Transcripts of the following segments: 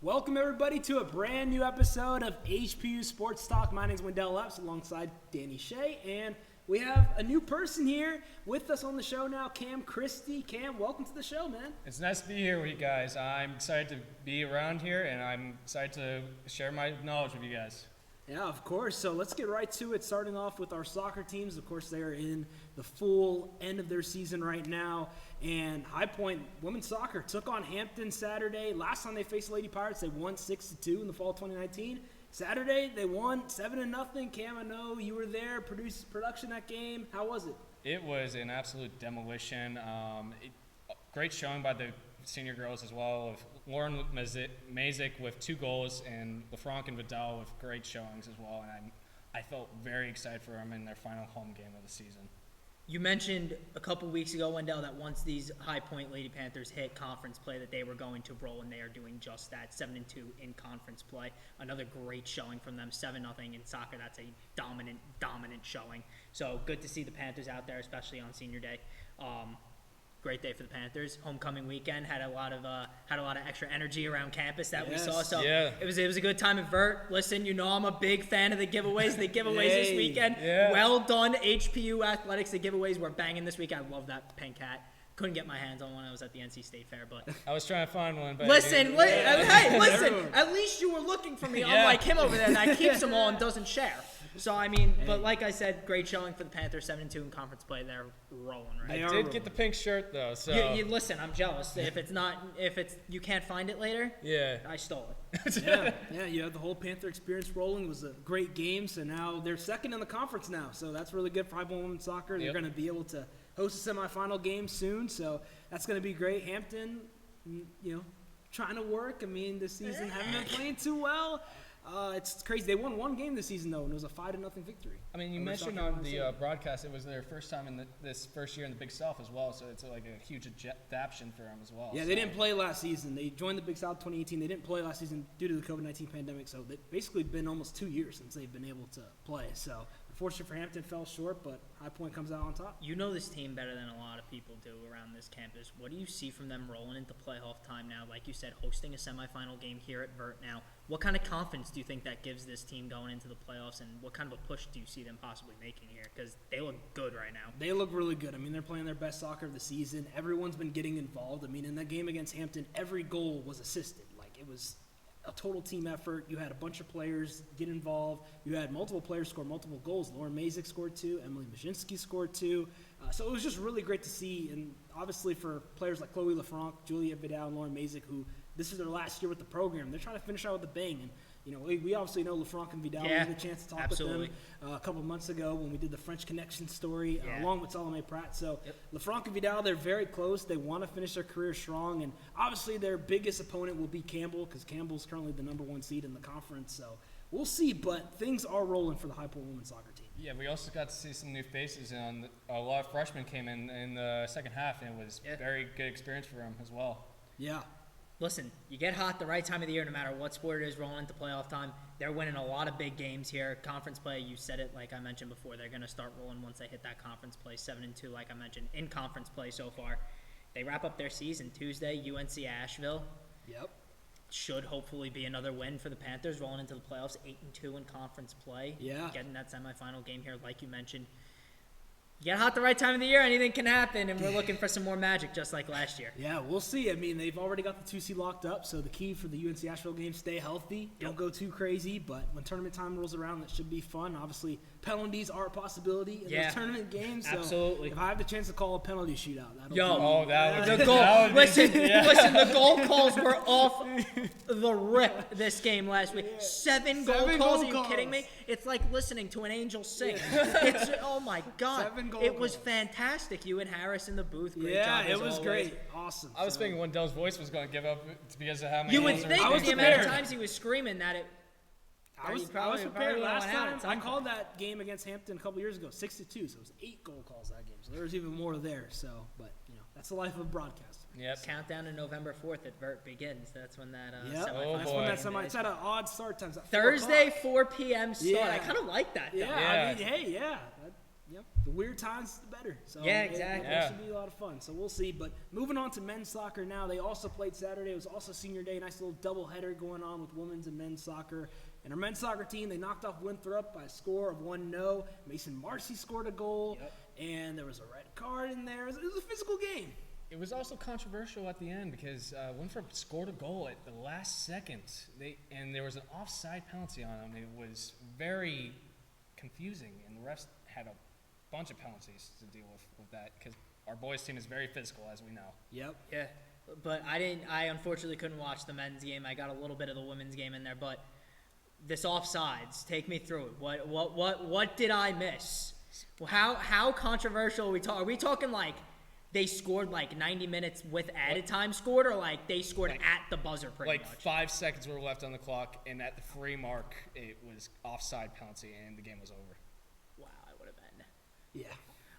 Welcome, everybody, to a brand new episode of HPU Sports Talk. My name is Wendell Epps, alongside Danny Shea, and we have a new person here with us on the show now, Cam Christie. Cam, welcome to the show, man. It's nice to be here with you guys. I'm excited to be around here, and I'm excited to share my knowledge with you guys. Yeah, of course. So let's get right to it, starting off with our soccer teams. Of course, they are in the full end of their season right now. And High Point women's soccer took on Hampton Saturday. Last time they faced Lady Pirates, they won 6-2 in the fall of 2019. Saturday, they won 7-0. Cam, I know you were there, production that game. How was it? It was an absolute demolition. Great showing by the senior girls as well, with Lauren Mazik with 2 goals and LaFranc and Vidal with great showings as well. And I felt very excited for them in their final home game of the season. You mentioned a couple weeks ago, Wendell, that once these High Point Lady Panthers hit conference play that they were going to roll, and they are doing just that, 7-2 in conference play. Another great showing from them, 7-0 in soccer. That's a dominant showing. So good to see the Panthers out there, especially on senior day. Great day for the Panthers. Homecoming weekend had a lot of extra energy around campus that we saw. So yeah. it was a good time at Vert. Listen, you know I'm a big fan of the giveaways. The giveaways this weekend. Yeah. Well done, HPU Athletics. The giveaways were banging this week. I love that pink hat. Couldn't get my hands on one. I was at the NC State Fair, but I was trying to find one, but listen. At least you were looking for me, unlike him over there that keeps them all and doesn't share. So, I mean, but like I said, great showing for the Panthers, 7-2 in conference play. They're rolling right now. I did get the pink shirt, though, so. You listen, I'm jealous. If you can't find it later, yeah, I stole it. Yeah, you have the whole Panther experience rolling. It was a great game, so now they're second in the conference now. So that's really good for High Point women's soccer. They're going to be able to host a semifinal game soon, so that's going to be great. Hampton, trying to work. I mean, this season haven't been playing too well. It's crazy. They won one game this season, though, and it was a 5-0 victory. I mean, you mentioned on the broadcast it was their first time in this first year in the Big South as well, so it's like a huge adaptation for them as well. Yeah, they didn't play last season. They joined the Big South 2018. They didn't play last season due to the COVID-19 pandemic, so it's basically been almost 2 years since they've been able to play. So, unfortunately for Hampton, fell short, but High Point comes out on top. You know this team better than a lot of people do around this campus. What do you see from them rolling into playoff time now? Like you said, hosting a semifinal game here at Vert now. What kind of confidence do you think that gives this team going into the playoffs, and what kind of a push do you see them possibly making here? Because they look good right now. They look really good. I mean, they're playing their best soccer of the season. Everyone's been getting involved. I mean, in that game against Hampton, every goal was assisted. Like, it was a total team effort. You had a bunch of players get involved. You had multiple players score multiple goals. Lauren Mazik scored 2. Emily Majinski scored 2. So it was just really great to see. And obviously for players like Chloe LaFranc, Julia Vidal, and Lauren Mazik, who this is their last year with the program, they're trying to finish out with a bang. And, we obviously know LaFranc and Vidal. We had a chance to talk with them a couple of months ago when we did the French Connection story along with Salome Pratt. So LaFranc and Vidal, they're very close. They want to finish their career strong. And obviously their biggest opponent will be Campbell, because Campbell's currently the number 1 seed in the conference. So we'll see, but things are rolling for the High Point women's soccer team. Yeah, we also got to see some new faces, and a lot of freshmen came in the second half, and it was a very good experience for them as well. Yeah. Listen, you get hot the right time of the year no matter what sport it is rolling into playoff time. They're winning a lot of big games here. Conference play, you said it like I mentioned before, they're going to start rolling once they hit that conference play. 7-2, like I mentioned, in conference play so far. They wrap up their season Tuesday, UNC Asheville. Yep. Should hopefully be another win for the Panthers rolling into the playoffs, 8-2 in conference play. Yeah. Getting that semifinal game here, like you mentioned. You get hot the right time of the year, anything can happen, and we're looking for some more magic just like last year. Yeah, we'll see. I mean, they've already got the 2C locked up, so the key for the UNC Asheville game, stay healthy. Don't go too crazy, but when tournament time rolls around, that should be fun. Obviously, penalties are a possibility in those tournament games. So absolutely. If I have the chance to call a penalty shootout, that'll listen, the goal calls were off the rip this game last week. 7 goal calls, are you kidding me? It's like listening to an angel sing. It's, oh my God. 7 goal it was calls. Fantastic. You and Harris in the booth. Great Yeah, job it was always. great. Awesome. I was thinking Wendell's voice was going to give up because of how many. You would answers. think I was the amount of prepared. times he was screaming that it. I was prepared last time. I called that game against Hampton a couple years ago, 6-2, so it was 8 goal calls that game. So there was even more there. So, but that's the life of a broadcaster. Yep. Countdown to November 4th at Vert begins. That's when that semifinal. That's when that semi. It's at an odd start time. Thursday, 4 p.m. start. Yeah. I kind of like that. Though. Yeah. I mean, hey, yeah. the weird times, the better. So Yeah, exactly. It should be a lot of fun. So we'll see. But moving on to men's soccer now, they also played Saturday. It was also senior day. Nice little doubleheader going on with women's and men's soccer. And our men's soccer team, they knocked off Winthrop by a score of 1-0. Mason Marcy scored a goal, and there was a red card in there. It was a physical game. It was also controversial at the end because Winthrop scored a goal at the last second, and there was an offside penalty on them. It was very confusing, and the refs had a bunch of penalties to deal with that because our boys' team is very physical, as we know. Yep. Yeah, but I unfortunately couldn't watch the men's game. I got a little bit of the women's game in there, but this offsides, take me through it. What did I miss? Well, how controversial are we talking? Are we talking like they scored like 90 minutes with added time scored, or like they scored at the buzzer pretty much? 5 seconds were left on the clock, and at the free mark, it was offside penalty, and the game was over. Wow, I would have been. Yeah.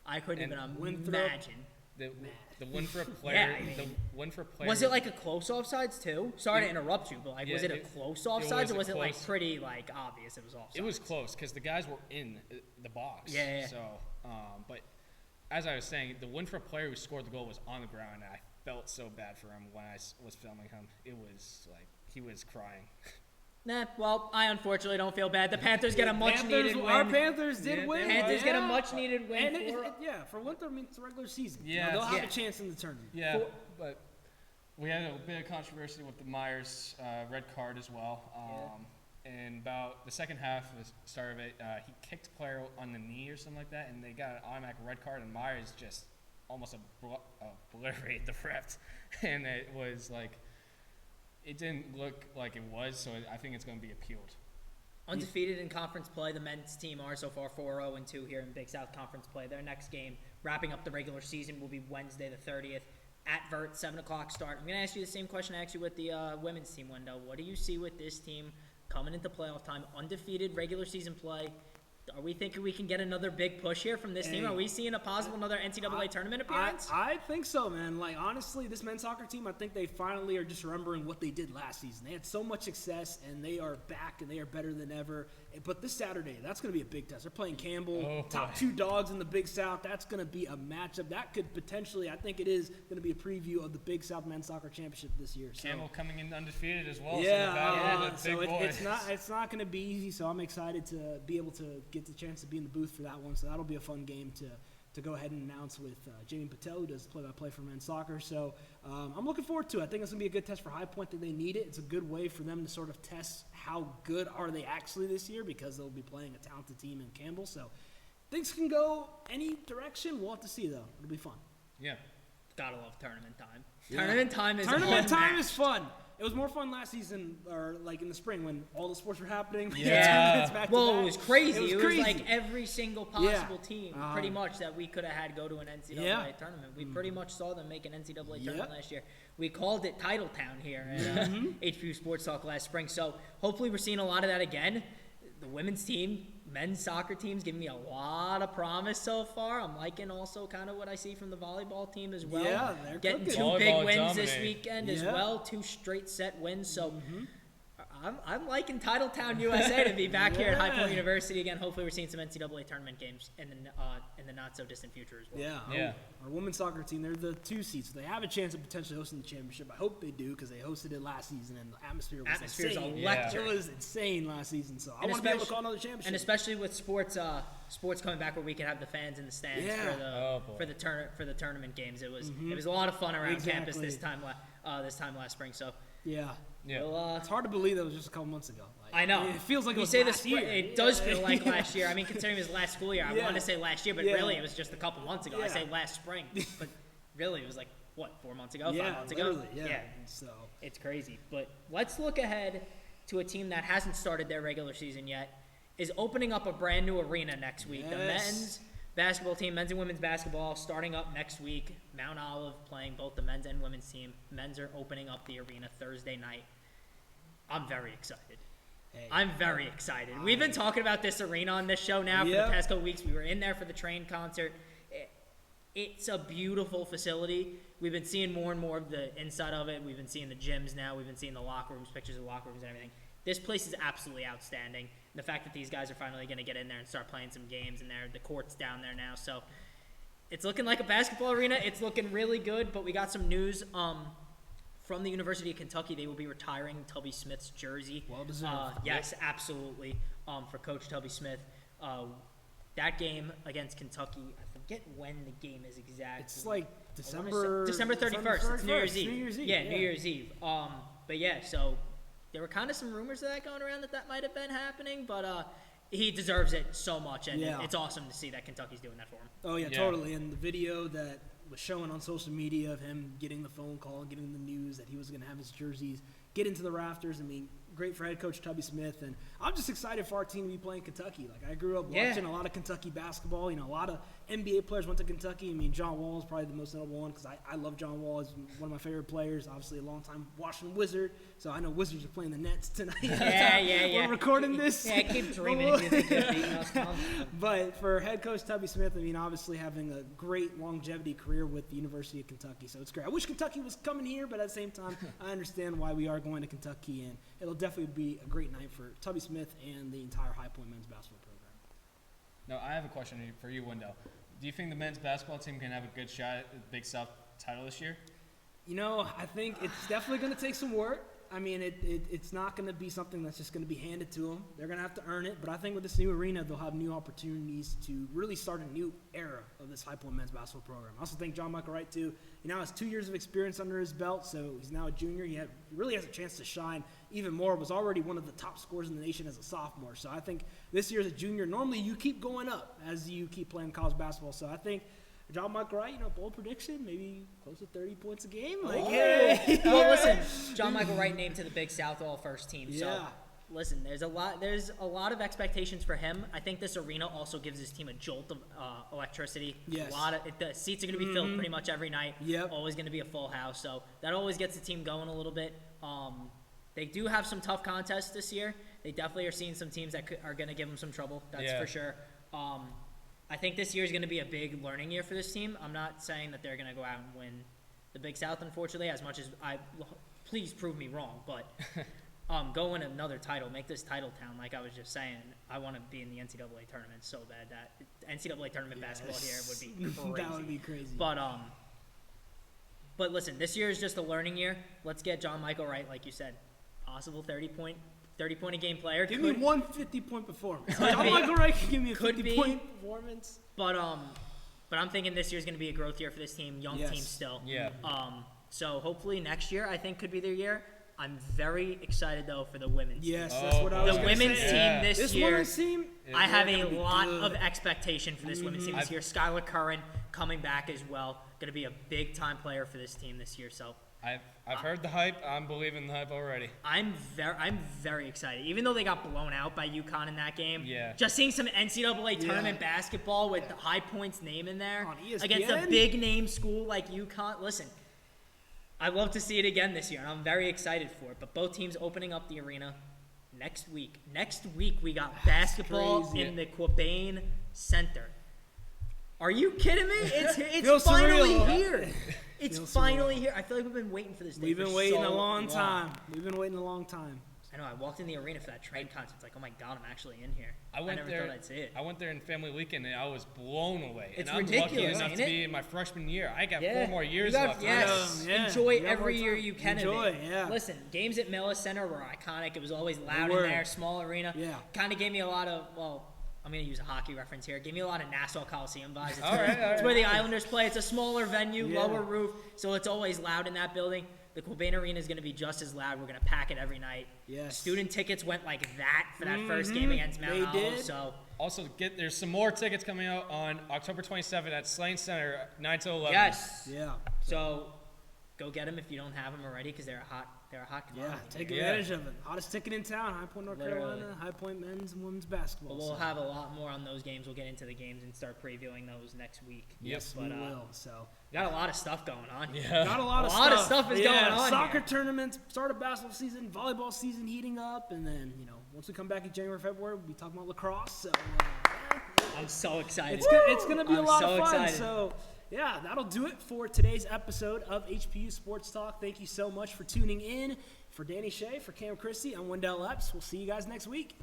I couldn't even Winthrop, imagine. The Winthrop player, Yeah, the Winthrop player. Was it like a close offsides too? Sorry to interrupt you, but like, was it a close offsides, or was it like pretty like obvious it was offsides? It was close because the guys were in the box. Yeah. So, but as I was saying, the Winthrop player who scored the goal was on the ground, and I felt so bad for him when I was filming him. It was like he was crying. Nah, well, I unfortunately don't feel bad. The Panthers get a much-needed win. Our Panthers did win. Panthers get a much-needed win. And for Winthrop, I mean, it's a regular season. Yeah, they'll have a chance in the tournament. Yeah, but we had a bit of controversy with the Myers red card as well. And about the second half, the start of it, he kicked a player on the knee or something like that, and they got an automatic red card, and Myers just almost obliterated the ref. And it was like, it didn't look like it was, so I think it's going to be appealed. Undefeated in conference play, the men's team are so far 4-0-2 here in Big South Conference play. Their next game, wrapping up the regular season, will be Wednesday the 30th at Vert, 7 o'clock start. I'm going to ask you the same question I asked you with the women's team, Wendell. What do you see with this team coming into playoff time? Undefeated regular season play. Are we thinking we can get another big push here from this team? Are we seeing a possible another NCAA tournament appearance? I think so, man. Like, honestly, this men's soccer team, I think they finally are just remembering what they did last season. They had so much success, and they are back, and they are better than ever. But this Saturday, that's going to be a big test. They're playing Campbell, top 2 dogs in the Big South. That's going to be a matchup. That could potentially, I think it is, going to be a preview of the Big South Men's Soccer Championship this year. Campbell coming in undefeated as well. So it's not going to be easy, so I'm excited to be able to get the chance to be in the booth for that one. So that'll be a fun game to go ahead and announce with Jamie Patel, who does play-by-play for men's soccer. So I'm looking forward to it. I think it's going to be a good test for High Point that they need it. It's a good way for them to sort of test how good are they actually this year, because they'll be playing a talented team in Campbell. So things can go any direction. We'll have to see, though. It'll be fun. Yeah. Gotta love tournament time. Yeah. Tournament time is fun. It was more fun last season, or like in the spring when all the sports were happening. Yeah. Back Well, it was crazy. It was crazy. like every single possible team, pretty much, that we could have had go to an NCAA tournament. We pretty much saw them make an NCAA tournament last year. We called it Titletown here at HPU Sports Talk last spring. So hopefully we're seeing a lot of that again. The women's team, men's soccer team's giving me a lot of promise so far. I'm liking also kind of what I see from the volleyball team as well. Yeah, they're getting cooking. 2 big Volleyball wins dominate. this weekend as well, 2 straight set wins. So I'm liking Titletown USA to be back here at High Point University again. Hopefully we're seeing some NCAA tournament games in the not so distant future as well. Yeah. Our women's soccer team, they're the 2 seeds. So they have a chance of potentially hosting the championship. I hope they do, because they hosted it last season, and the atmosphere was insane. Electric. It was insane last season. So I want to be able to call another championship. And especially with sports coming back, where we can have the fans in the stands for the tournament games. It was a lot of fun around campus this time last spring. So yeah. Well, It's hard to believe that was just a couple months ago. Like, I know. It feels like it was say last year. It does feel like last year. I mean, considering it was last school year, I wanted to say last year, but really it was just a couple months ago. I say last spring, but really it was like, what, 4 months ago, 5 months ago? Yeah. So it's crazy. But let's look ahead to a team that hasn't started their regular season yet, is opening up a brand new arena next week. The men's basketball team, men's and women's basketball, starting up next week. Mount Olive playing both the men's and women's team. Men's are opening up the arena Thursday night. I'm very excited. I'm very excited. We've been talking about this arena on this show now for the past couple weeks. We were in there for the Train concert. It's a beautiful facility. We've been seeing more and more of the inside of it. We've been seeing the gyms now. We've been seeing the locker rooms, pictures of the locker rooms and everything. This place is absolutely outstanding. the fact that these guys are finally going to get in there and start playing some games, and the court's down there now. So it's looking like a basketball arena. It's looking really good, but we got some news from the University of Kentucky. They will be retiring Tubby Smith's jersey. Well deserved. Yes, absolutely, for Coach Tubby Smith. That game against Kentucky, I forget when the game is exactly. It's like December 31st. It's New Year's Eve. New Year's Eve. Yeah, New Year's Eve. But yeah, so there were kind of some rumors of that going around that might have been happening, but he deserves it so much, and it's awesome to see that Kentucky's doing that for him. Oh yeah, totally. And the video that was showing on social media of him getting the phone call, getting the news that he was going to have his jerseys get into the rafters. I mean, great for head coach Tubby Smith, and I'm just excited for our team to be playing Kentucky. Like, I grew up watching a lot of Kentucky basketball. You know, a lot of NBA players went to Kentucky. I mean, John Wall is probably the most notable one because I love John Wall. He's one of my favorite players. Obviously, a long-time Washington Wizard, so I know Wizards are playing the Nets tonight. We're recording this. Yeah, I keep dreaming of beating us. But for head coach Tubby Smith, I mean, obviously having a great longevity career with the University of Kentucky, so it's great. I wish Kentucky was coming here, but at the same time, I understand why we are going to Kentucky, and it'll definitely be a great night for Tubby Smith and the entire High Point men's basketball program. Now, I have a question for you, Wendell. Do you think the men's basketball team can have a good shot at the Big South title this year? You know, I think it's definitely going to take some work. I mean, it's not going to be something that's just going to be handed to them. They're going to have to earn it. But I think with this new arena, they'll have new opportunities to really start a new era of this High Point men's basketball program. I also think John Michael Wright, too. He now has 2 years of experience under his belt, so he's now a junior. He really has a chance to shine even more. Was already one of the top scorers in the nation as a sophomore. So I think this year as a junior, normally you keep going up as you keep playing college basketball. So I think John Michael Wright, bold prediction, maybe close to 30 points a game. Well, listen, John Michael Wright named to the Big South All-First team. So, listen, there's a lot of expectations for him. I think this arena also gives his team a jolt of electricity. Yes. The seats are going to be filled pretty much every night. Yep. Always going to be a full house. So that always gets the team going a little bit. They do have some tough contests this year. They definitely are seeing some teams that are going to give them some trouble. That's for sure. I think this year is going to be a big learning year for this team. I'm not saying that they're going to go out and win the Big South, unfortunately, as much as please prove me wrong, but go win another title, make this title town. Like I was just saying, I want to be in the NCAA tournament so bad. That NCAA tournament basketball here would be crazy. That would be crazy. But listen, this year is just a learning year. Let's get John Michael Wright, like you said, possible 30-point a game player. Give me one 50-point performance. John Michael Wright can give me a 50-point performance. But I'm thinking this year's going to be a growth year for this team, young team still. Yeah. So hopefully next year I think could be their year. I'm very excited though for the women's team. Yes, that's what I was going to say. The women's team this year. Women's team, I have a lot of expectation for this women's team this year. Skylar Curran coming back as well. Going to be a big time player for this team this year. So I've heard the hype. I'm believing the hype already. I'm very excited. Even though they got blown out by UConn in that game, yeah. Just seeing some NCAA tournament basketball with the High Point's name in there on ESPN? Against a big name school like UConn. Listen, I'd love to see it again this year, and I'm very excited for it. But both teams opening up the arena next week. Next week we got basketball in the Quabain Center. Are you kidding me? It's finally here. It's finally here. I feel like we've been waiting for this day. We've been waiting a long time. I know. I walked in the arena for that train concert. It's like, oh my God, I'm actually in here. I never thought I'd see it. I went there in family weekend and I was blown away. It's and I'm ridiculous, lucky enough ain't to it? be in my freshman year. I got 4 more years left. Yes. Enjoy every year you can. Enjoy. Listen, games at Miller Center were iconic. It was always loud in there, small arena. Yeah. Kind of gave me a lot of, I'm going to use a hockey reference here. Gave me a lot of Nassau Coliseum vibes. It's where the Islanders play. It's a smaller venue, lower roof, so it's always loud in that building. The Quabain Arena is going to be just as loud. We're going to pack it every night. Yes. Student tickets went like that for that first game against Mount Olive. Did. So also, there's some more tickets coming out on October 27th at Slane Center, 9 to 11. Yes. Yeah. So go get them if you don't have them already because they're a hot commodity. Yeah, take advantage of it. Hottest ticket in town, High Point, North Carolina, High Point men's and women's basketball. But we'll have a lot more on those games. We'll get into the games and start previewing those next week. Yes, we will. So got a lot of stuff going on. Yeah. Got a lot of stuff is going on. Soccer tournaments, start of basketball season, volleyball season heating up, and then once we come back in January, February, we'll be talking about lacrosse. So I'm so excited. It's gonna be a lot of fun. Excited. So. Yeah, that'll do it for today's episode of HPU Sports Talk. Thank you so much for tuning in. For Danny Shea, for Cam Christie, I'm Wendell Epps. We'll see you guys next week.